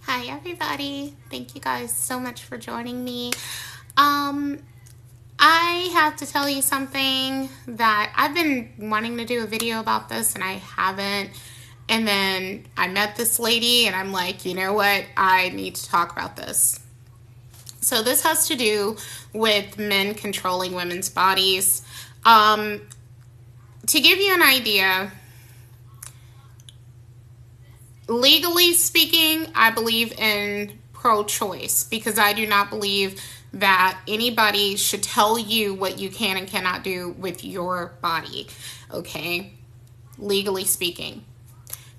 Hi everybody. Thank you guys so much for joining me. I have to tell you something that I've been wanting to do a video about this and I haven't. And then I met this lady and I'm like, you know what? I need to talk about this. So this has to do with men controlling women's bodies. To give you an idea, legally speaking, I believe in pro-choice because I do not believe that anybody should tell you what you can and cannot do with your body, okay? Legally speaking.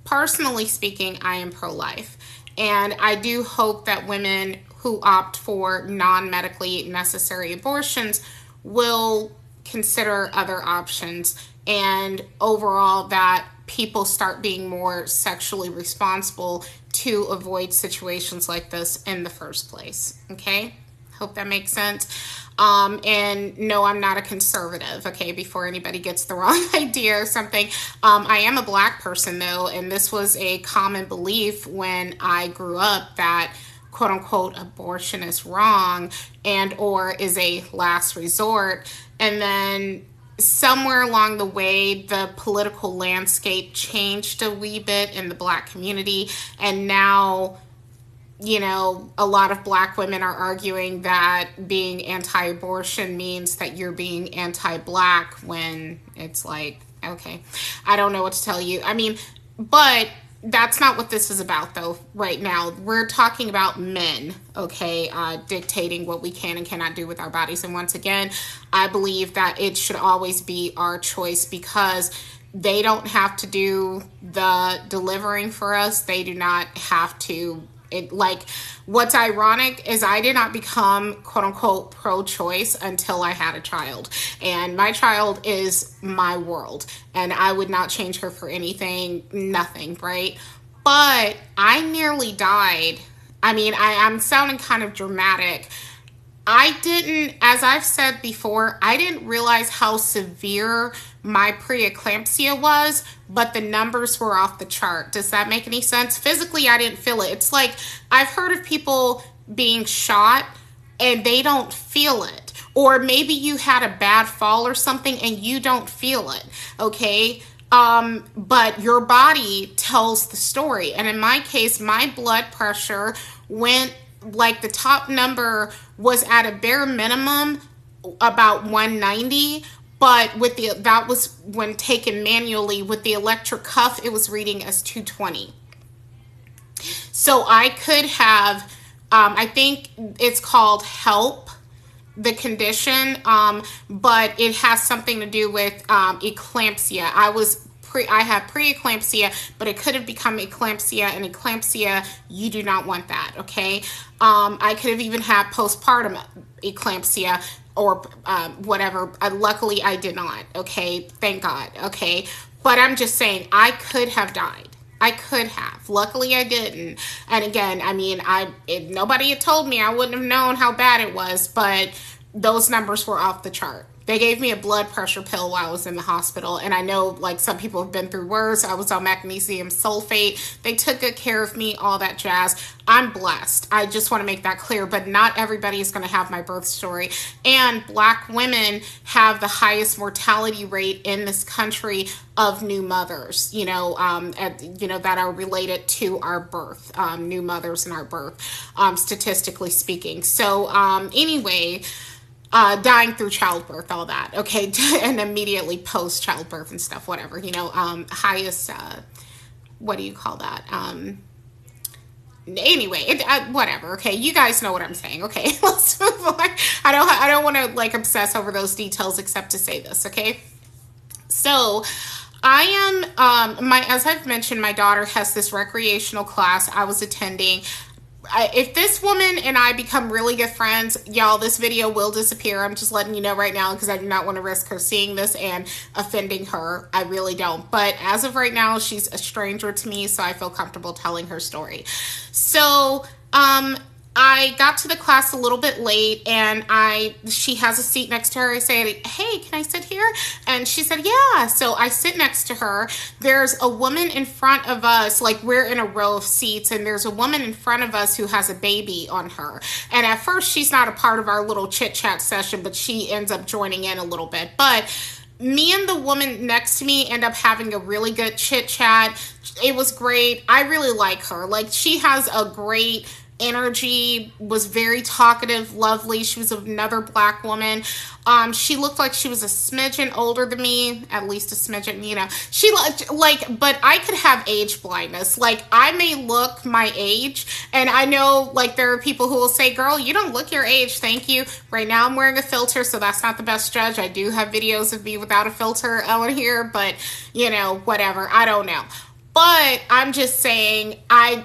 Personally speaking, I am pro-life. And I do hope that women who opt for non-medically necessary abortions will consider other options, and overall that people start being more sexually responsible to avoid situations like this in the first place. Okay, hope that makes sense. And no, I'm not a conservative, okay, before anybody gets the wrong idea or something. I am a black person though, and this was a common belief when I grew up, that quote unquote abortion is wrong and or is a last resort. And then somewhere along the way, the political landscape changed a wee bit in the black community. And now, you know, a lot of black women are arguing that being anti-abortion means that you're being anti-black, when it's like, okay, I don't know what to tell you. I mean, but that's not what this is about though. Right now we're talking about men, okay, dictating what we can and cannot do with our bodies. And once again, I believe that it should always be our choice, because they don't have to do the delivering for us. They do not have to. What's ironic is I did not become quote unquote pro-choice until I had a child, and my child is my world and I would not change her for anything, nothing, right? But I nearly died. I mean, I'm sounding kind of dramatic. I didn't, as I've said before, I didn't realize how severe my preeclampsia was, but the numbers were off the chart. Does that make any sense? Physically, I didn't feel it. It's like I've heard of people being shot and they don't feel it. Or maybe you had a bad fall or something and you don't feel it, okay? But your body tells the story. And in my case, my blood pressure went, like, the top number was at a bare minimum about 190, but with the, that was when taken manually. With the electric cuff, it was reading as 220. So I could have, I think it's called HELP, the condition, but it has something to do with eclampsia. I have preeclampsia, but it could have become eclampsia, and eclampsia, you do not want that, okay? I could have even had postpartum eclampsia or whatever. Luckily, I did not, okay? Thank God, okay? But I'm just saying, I could have died. I could have. Luckily, I didn't. And again, I mean, if nobody had told me, I wouldn't have known how bad it was, but those numbers were off the chart. They gave me a blood pressure pill while I was in the hospital. And I know, like, some people have been through worse. I was on magnesium sulfate. They took good care of me, all that jazz. I'm blessed. I just want to make that clear. But not everybody is going to have my birth story. And black women have the highest mortality rate in this country of new mothers, you know, that are related to our birth, new mothers in our birth, statistically speaking. So anyway, dying through childbirth, all that, okay, and immediately post childbirth and stuff, whatever, you know, highest, what do you call that? Anyway, whatever, okay, you guys know what I'm saying, okay, let's move on. I don't want to, like, obsess over those details except to say this, okay? So I am, as I've mentioned, my daughter has this recreational class I was attending. If this woman and I become really good friends, y'all, this video will disappear. I'm just letting you know right now, because I do not want to risk her seeing this and offending her. I really don't. But as of right now, she's a stranger to me, so I feel comfortable telling her story. So I got to the class a little bit late, and she has a seat next to her. I say, hey, can I sit here? And she said, yeah. So I sit next to her. There's a woman in front of us, like we're in a row of seats, and there's a woman in front of us who has a baby on her. And at first, she's not a part of our little chit chat session, but she ends up joining in a little bit. But me and the woman next to me end up having a really good chit chat. It was great. I really like her. Like, she has a great energy, was very talkative, lovely. She was another black woman. She looked like she was a smidgen older than me, at least a smidgen, you know. She like, but I could have age blindness. Like, I may look my age, and I know, like, there are people who will say, girl, you don't look your age, thank you. Right now I'm wearing a filter, so that's not the best judge. I do have videos of me without a filter on here, but, you know, whatever. I don't know. But I'm just saying, I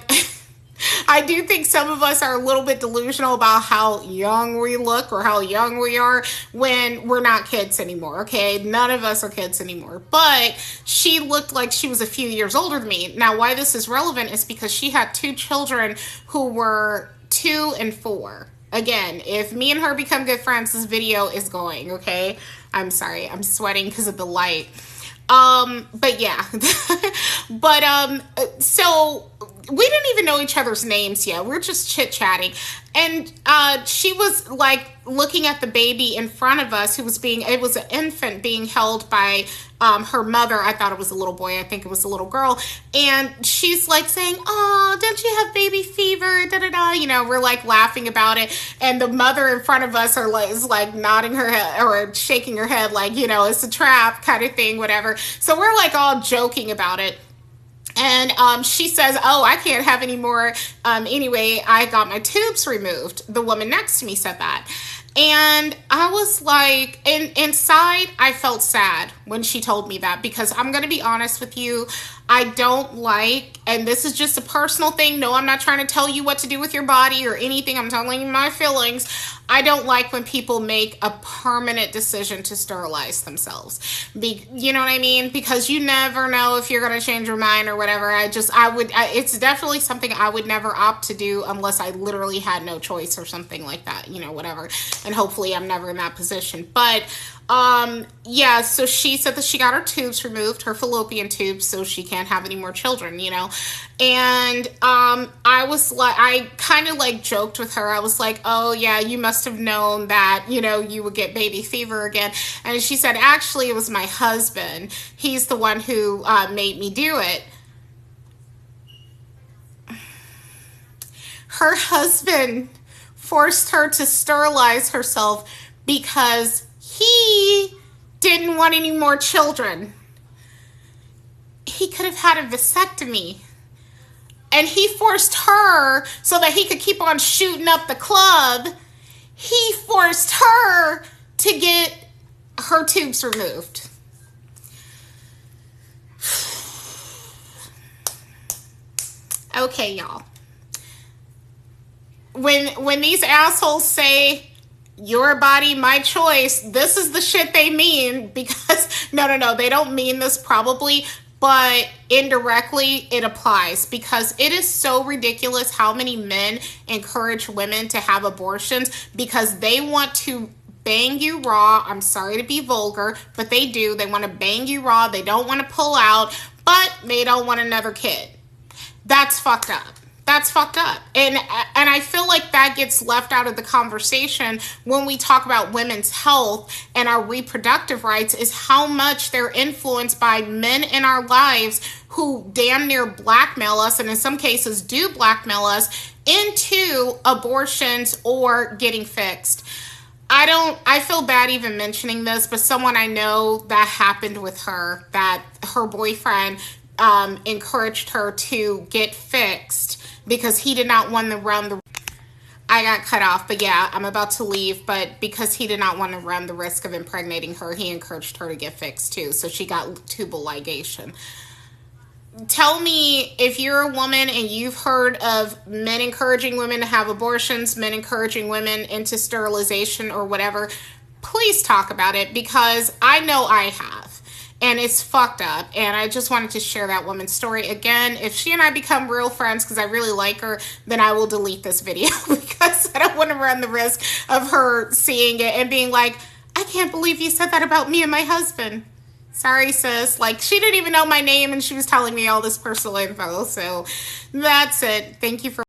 do think some of us are a little bit delusional about how young we look or how young we are when we're not kids anymore, okay? None of us are kids anymore. But she looked like she was a few years older than me. Now, why this is relevant is because she had 2 children who were 2 and 4. Again, if me and her become good friends, this video is going, okay? I'm sorry, I'm sweating because of the light. But yeah, so we didn't even know each other's names yet. We're just chit-chatting. And, she was like looking at the baby in front of us it was an infant being held by, her mother. I thought it was a little boy. I think it was a little girl. And she's like saying, oh, don't you have baby fever? Da, da, da. You know, we're like laughing about it. And the mother in front of us is like nodding her head or shaking her head like, you know, it's a trap kind of thing, whatever. So we're like all joking about it. And she says, oh, I can't have any more. Anyway, I got my tubes removed. The woman next to me said that. And I was like, inside, I felt sad when she told me that, because I'm going to be honest with you. I don't like, and this is just a personal thing. No, I'm not trying to tell you what to do with your body or anything. I'm telling you my feelings. I don't like when people make a permanent decision to sterilize themselves. You know what I mean? Because you never know if you're going to change your mind or whatever. It's definitely something I would never opt to do unless I literally had no choice or something like that, you know, whatever. And hopefully I'm never in that position. But yeah, so she said that she got her tubes removed, her fallopian tubes, so she can't have any more children, you know. And I was like, I kind of like joked with her. I was like, oh yeah, you must have known that, you know, you would get baby fever again. And she said, actually, it was my husband. He's the one who made me do it. Her husband forced her to sterilize herself because he didn't want any more children. He could have had a vasectomy. And he forced her so that he could keep on shooting up the club. He forced her to get her tubes removed. Okay, y'all. When these assholes say, your body, my choice, this is the shit they mean, because no, they don't mean this probably, but indirectly it applies, because it is so ridiculous how many men encourage women to have abortions because they want to bang you raw. I'm sorry to be vulgar, but they do. They want to bang you raw. They don't want to pull out, but they don't want another kid. That's fucked up. That's fucked up. And I feel like that gets left out of the conversation when we talk about women's health and our reproductive rights, is how much they're influenced by men in our lives who damn near blackmail us, and in some cases do blackmail us into abortions or getting fixed. I feel bad even mentioning this, but someone I know, that happened with her, that her boyfriend encouraged her to get fixed because he did not want to run the... I got cut off, but yeah, I'm about to leave, but because he did not want to run the risk of impregnating her, he encouraged her to get fixed too, so she got tubal ligation. Tell me if you're a woman and you've heard of men encouraging women to have abortions, men encouraging women into sterilization or whatever. Please talk about it, because I know I have. And it's fucked up. And I just wanted to share that woman's story. Again, if she and I become real friends because I really like her, then I will delete this video because I don't want to run the risk of her seeing it and being like, I can't believe you said that about me and my husband. Sorry, sis. Like, she didn't even know my name and she was telling me all this personal info. So that's it. Thank you for